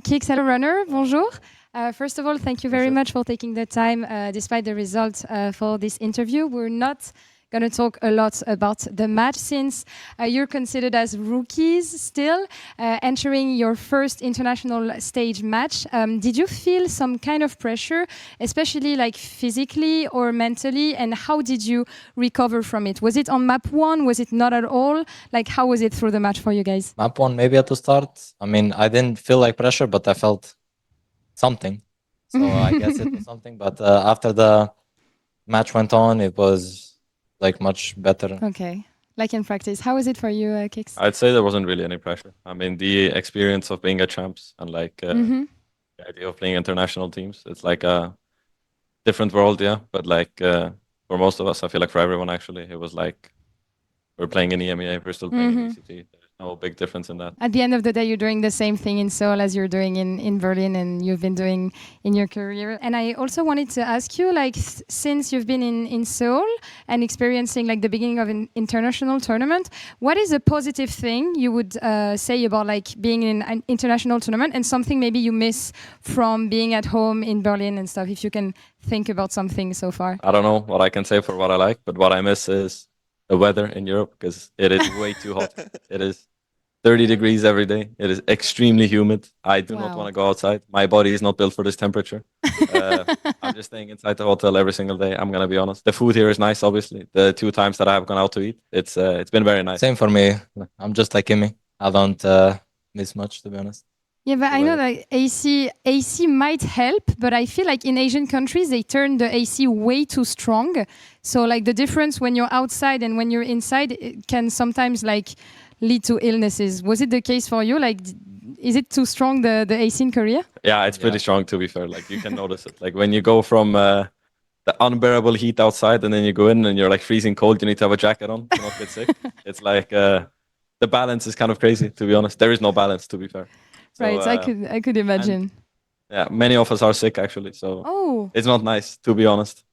Kicks, hello runner, bonjour. First of all, thank you very much for taking the time despite the results for this interview. We're not going to talk a lot about the match since you're considered as rookies still, entering your first international stage match. Did you feel some kind of pressure, especially like physically or mentally, and how did you recover from it? Was it on map one? Was it not at all? Like, how was it through the match for you guys? Map one, maybe at the start. I mean, I didn't feel like pressure, but I felt something. So I guess it was something. But after the match went on, it was like much better. Okay. Like in practice. How was it for you, Kicks? I'd say there wasn't really any pressure. I mean, the experience of being a champs and like the idea of playing international teams, it's like a different world, yeah. But like for most of us, I feel like for everyone actually, it was like we're playing in EMEA, we're still playing in ECT. There's no big difference in that. At the end of the day, you're doing the same thing in Seoul as you're doing in Berlin and you've been doing in your career. And I also wanted to ask you, like, since you've been in Seoul and experiencing like the beginning of an international tournament, what is a positive thing you would say about like being in an international tournament and something maybe you miss from being at home in Berlin and stuff, if you can think about something so far? I don't know what I can say for what I like, but what I miss is the weather in Europe, because it is way too hot. It is 30 degrees every day. It is extremely humid. I do not want to go outside. My body is not built for this temperature. I'm just staying inside the hotel every single day. I'm going to be honest. The food here is nice, obviously. The 2 times that I have gone out to eat, it's been very nice. Same for me. I'm just like Kimmy. I don't miss much, to be honest. Yeah, but I know that AC might help, but I feel like in Asian countries, they turn the AC way too strong. So like the difference when you're outside and when you're inside, it can sometimes like lead to illnesses. Was it the case for you? Like, is it too strong, the AC in Korea? Yeah, it's pretty strong, to be fair. Like you can notice it. Like when you go from the unbearable heat outside and then you go in and you're like freezing cold, you need to have a jacket on to not get sick. It's like the balance is kind of crazy, to be honest. There is no balance, to be fair. So, right, I could imagine. Yeah, many of us are sick actually, so it's not nice, to be honest.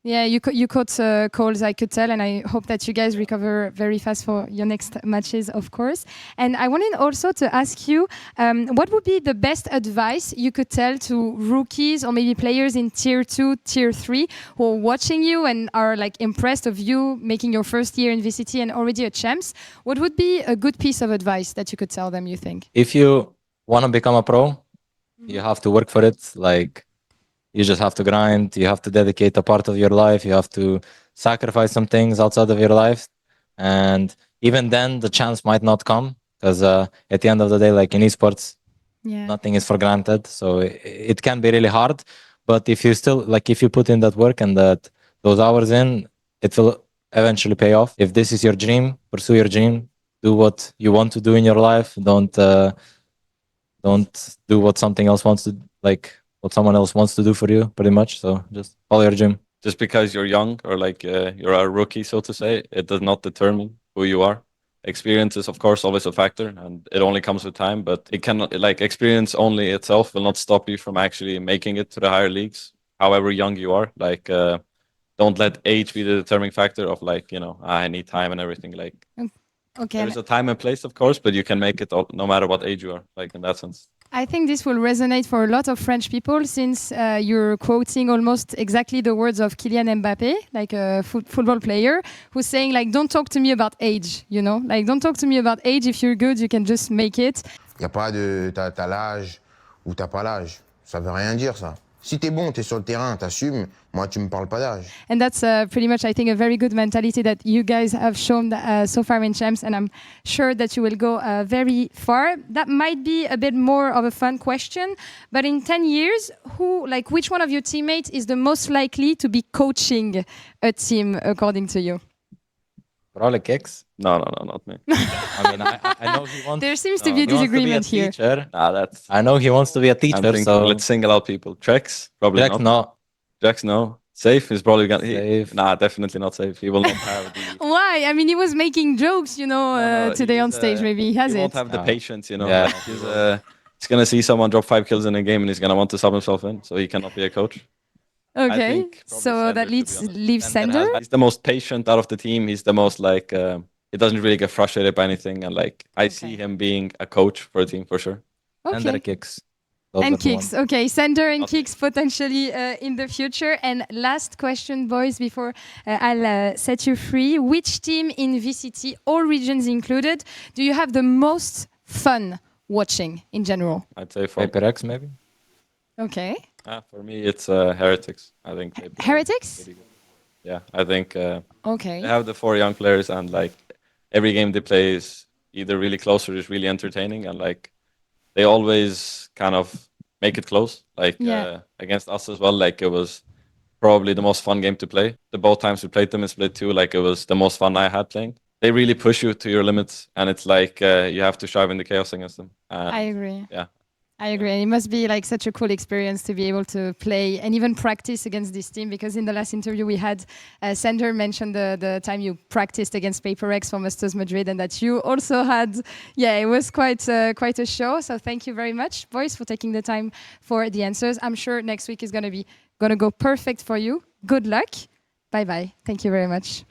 Yeah, you caught colds, I could tell, and I hope that you guys recover very fast for your next matches, of course. And I wanted also to ask you, what would be the best advice you could tell to rookies or maybe players in tier 2, tier 3 who are watching you and are like impressed of you making your first year in VCT and already a champs? What would be a good piece of advice that you could tell them, you think? If you want to become a pro, you have to work for it. Like, you just have to grind. You have to dedicate a part of your life. You have to sacrifice some things outside of your life. And even then, the chance might not come because at the end of the day, like in esports, nothing is for granted. So it can be really hard. But if you still, like, if you put in that work and those hours in, it will eventually pay off. If this is your dream, pursue your dream. Do what you want to do in your life. Don't do what something else wants to, like what someone else wants to do for you, pretty much. So just follow your dream. Just because you're young or like you're a rookie, so to say, it does not determine who you are. Experience is, of course, always a factor, and it only comes with time. But it cannot, like, experience only itself will not stop you from actually making it to the higher leagues, however young you are. Like, don't let age be the determining factor of like, you know, I need time and everything. Like, there's a time and place, of course, but you can make it no matter what age you are, like in that sense. I think this will resonate for a lot of French people since you're quoting almost exactly the words of Kylian Mbappé, like a football player, who's saying like, don't talk to me about age, you know? Like, don't talk to me about age. If you're good, you can just make it. Il n'y a pas de t'as l'âge ou t'as pas l'âge. Ça veut rien dire, ça. Si t'es bon, t'es sur le terrain, t'assumes. Moi, tu me parles pas d'âge. And that's pretty much, I think, a very good mentality that you guys have shown so far in Champs, and I'm sure that you will go very far. That might be a bit more of a fun question, but in 10 years, which one of your teammates is the most likely to be coaching a team, according to you? Probably Kicks. No, not me. I mean, I know he wants. There seems to be a disagreement here. I know he wants to be a teacher. So let's single out people. Trex, probably Trex, not. No. Trex, no. Safe is probably gonna. Safe. Definitely not safe. He will not have the. Why? I mean, he was making jokes, you know, today on stage. Maybe he has he it. Won't have the patience, you know. Yeah. He's gonna see someone drop 5 kills in a game, and he's gonna want to sub himself in. So he cannot be a coach. Okay, so that leaves Sender. He's the most patient out of the team. He's the most like he doesn't really get frustrated by anything, and like I see him being a coach for a team for sure. Okay. And Kicks. Those are And the kicks. ones. Okay, center and Okay. kicks potentially in the future. And last question, boys, before I'll set you free. Which team in VCT, all regions included, do you have the most fun watching in general? I'd say for Paper maybe? Okay. for me, it's Heretics. I think they play Heretics? pretty good. Yeah, I think Okay. they have the 4 young players, and like every game they play is either really close or is really entertaining, and like they always kind of make it close. Like Yeah. against us as well, like it was probably the most fun game to play. The both times we played them in Split 2, like it was the most fun I had playing. They really push you to your limits, and it's like you have to strive in the chaos against them. I agree. Yeah. I agree. And it must be like such a cool experience to be able to play and even practice against this team, because in the last interview we had, Sander mentioned the time you practiced against Paper X for Masters Madrid, and that you also had, it was quite a show. So thank you very much, boys, for taking the time for the answers. I'm sure next week is going to go perfect for you. Good luck. Bye-bye. Thank you very much.